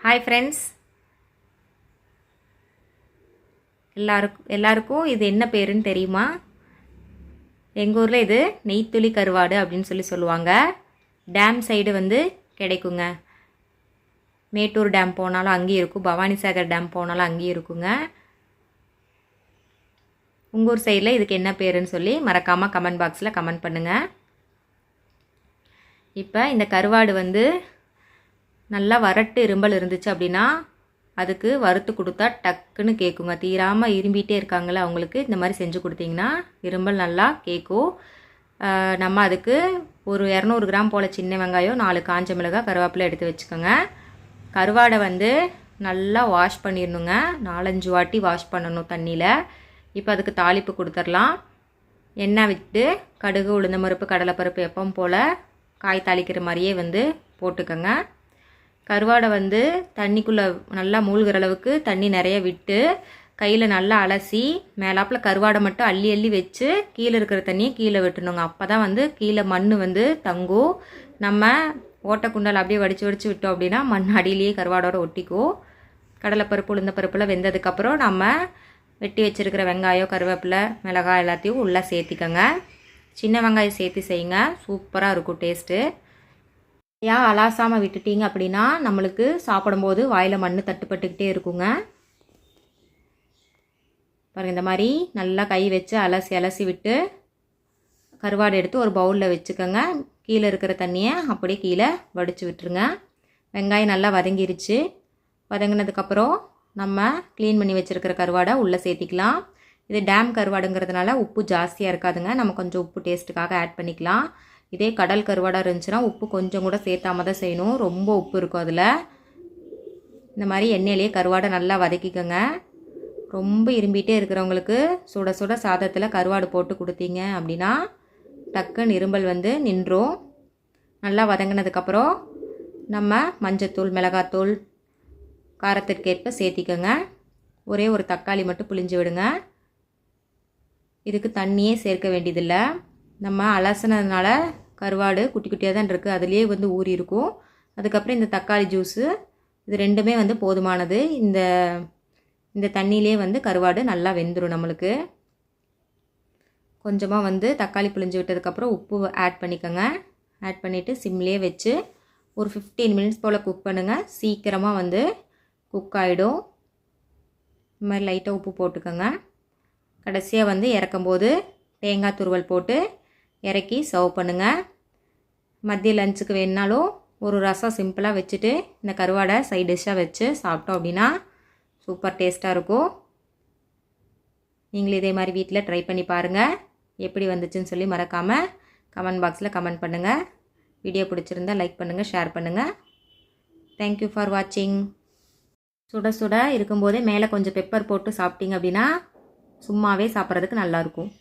Hi friends, எல்லாருக்கும் இது என்ன பேருன்னு தெரியுமா? எங்கள் ஊரில் இது நெய்த்துளி கருவாடு அப்படின்னு சொல்லுவாங்க. டேம் சைடு கிடைக்குங்க. மேட்டூர் டேம் போனாலும் அங்கேயும் இருக்கும், பவானிசாகர் டேம் போனாலும் அங்கேயும் இருக்குங்க. உங்கள் ஊர் சைடில் இதுக்கு என்ன பேருன்னு சொல்லி மறக்காமல் கமெண்ட் பாக்ஸில் கமெண்ட் பண்ணுங்கள். இப்போ இந்த கருவாடு நல்லா வறட்டு இரும்பல் இருந்துச்சு அப்படின்னா அதுக்கு வறுத்து கொடுத்தா டக்குன்னு கேட்குங்க. தீராமல் இரும்பிகிட்டே இருக்காங்களே அவங்களுக்கு இந்த மாதிரி செஞ்சு கொடுத்தீங்கன்னா இரும்பல் நல்லா கேட்கும். நம்ம அதுக்கு ஒரு 200 கிராம் போல் சின்ன வெங்காயம், 4 காஞ்ச மிளகாய், கருவேப்பிலை எடுத்து வச்சுக்கோங்க. கருவாடை நல்லா வாஷ் பண்ணிடணுங்க. 4-5 வாட்டி வாஷ் பண்ணணும் தண்ணியில். இப்போ அதுக்கு தாளிப்பு கொடுத்துடலாம். எண்ணெய் விட்டு கடுகு, உளுந்தம்பருப்பு, கடலைப்பருப்பு எப்பவும் போல் காய் தாளிக்கிற மாதிரியே போட்டுக்கோங்க. கருவாடை தண்ணிக்குள்ளே நல்லா மூழ்கிற அளவுக்கு தண்ணி நிறைய விட்டு கையில் நல்லா அலசி மேலாப்பில் கருவாடை மட்டும் அள்ளி அள்ளி வச்சு கீழே இருக்கிற தண்ணியை கீழே விட்டுணுங்க. அப்போ தான் கீழே மண் தங்கும். நம்ம ஓட்டக்குண்டல் அப்படியே வடித்து விட்டோம் அப்படின்னா மண் அடியிலேயே கருவாடோட ஒட்டிக்கும். கடலைப்பருப்பு, உளுந்தப்பருப்புலாம் வெந்ததுக்கப்புறம் நம்ம வெட்டி வச்சுருக்கிற வெங்காயம், கருவேப்பிலை, மிளகாய் எல்லாத்தையும் உள்ளே சேர்த்திக்கோங்க. சின்ன வெங்காயம் சேர்த்து செய்யுங்க, சூப்பராக இருக்கும் டேஸ்ட்டு. ஏன் அலாசாமல் விட்டுட்டீங்க அப்படின்னா நம்மளுக்கு சாப்பிடும்போது வாயில் மண் தட்டுப்பட்டுக்கிட்டே இருக்குங்க. பாருங்கள், இந்த மாதிரி நல்லா கை வச்சு அலசி விட்டு கருவாடு எடுத்து ஒரு பவுலில் வச்சுக்கோங்க. கீழே இருக்கிற தண்ணியை அப்படியே கீழே வடித்து விட்டுருங்க. வெங்காயம் நல்லா வதங்கிருச்சு. வதங்கினதுக்கப்புறம் நம்ம க்ளீன் பண்ணி வச்சுருக்கிற கருவாடை உள்ளே சேர்த்திக்கலாம். இது டேம் கருவாடுங்கிறதுனால உப்பு ஜாஸ்தியாக இருக்காதுங்க. நம்ம கொஞ்சம் உப்பு டேஸ்ட்டுக்காக ஆட் பண்ணிக்கலாம். இதே கடல் கருவாடாக இருந்துச்சுன்னா உப்பு கொஞ்சம் கூட சேர்த்தாம தான் செய்யணும், ரொம்ப உப்பு இருக்கும் அதில். இந்த மாதிரி எண்ணெயிலேயே கருவாடை நல்லா வதக்கிக்கோங்க. ரொம்ப இரும்பிகிட்டே இருக்கிறவங்களுக்கு சுட சுட சாதத்தில் கருவாடு போட்டு கொடுத்தீங்க அப்படின்னா டக்குன்னு இரும்பல் நின்றும். நல்லா வதங்கினதுக்கப்புறம் நம்ம மஞ்சத்தூள், மிளகாத்தூள் காரத்திற்கேற்ப சேர்த்திக்கோங்க. ஒரே ஒரு தக்காளி மட்டும் புளிஞ்சு விடுங்க. இதுக்கு தண்ணியே சேர்க்க வேண்டியதில்லை. நம்ம அலசினதுனால கருவாடு குட்டி குட்டியாக தான் இருக்குது, அதுலேயே ஊறி இருக்கும். அதுக்கப்புறம் இந்த தக்காளி ஜூஸு, இது ரெண்டுமே போதுமானது. இந்த தண்ணியிலே கருவாடு நல்லா வெந்துடும் நம்மளுக்கு. கொஞ்சமாக தக்காளி புளிஞ்சு விட்டதுக்கப்புறம் உப்பு ஆட் பண்ணிக்கோங்க. ஆட் பண்ணிவிட்டு சிம்லேயே வச்சு ஒரு 15 மினிட்ஸ் போல் குக் பண்ணுங்கள். சீக்கிரமாக குக் ஆகிடும். இந்த மாதிரி லைட்டாக உப்பு போட்டுக்கோங்க. கடைசியாக இறக்கும்போது தேங்காய் துருவல் போட்டு இறக்கி சர்வ் பண்ணுங்கள். மதிய லஞ்சுக்கு வேணுனாலும் ஒரு ரசம் சிம்பிளாக வச்சுட்டு இந்த கருவாடை சைட் டிஷ்ஷாக வச்சு சாப்பிட்டோம் அப்படின்னா சூப்பர் டேஸ்ட்டாக இருக்கும். நீங்களும் இதே மாதிரி வீட்டில் ட்ரை பண்ணி பாருங்கள். எப்படி வந்துச்சுன்னு சொல்லி மறக்காமல் கமெண்ட் பாக்ஸில் கமெண்ட் பண்ணுங்கள். வீடியோ பிடிச்சிருந்தா லைக் பண்ணுங்கள், ஷேர் பண்ணுங்கள். தேங்க்யூ ஃபார் வாட்சிங். சுட சுட இருக்கும்போதே மேலே கொஞ்சம் பெப்பர் போட்டு சாப்பிட்டீங்க அப்படின்னா சும்மாவே சாப்பிட்றதுக்கு நல்லாயிருக்கும்.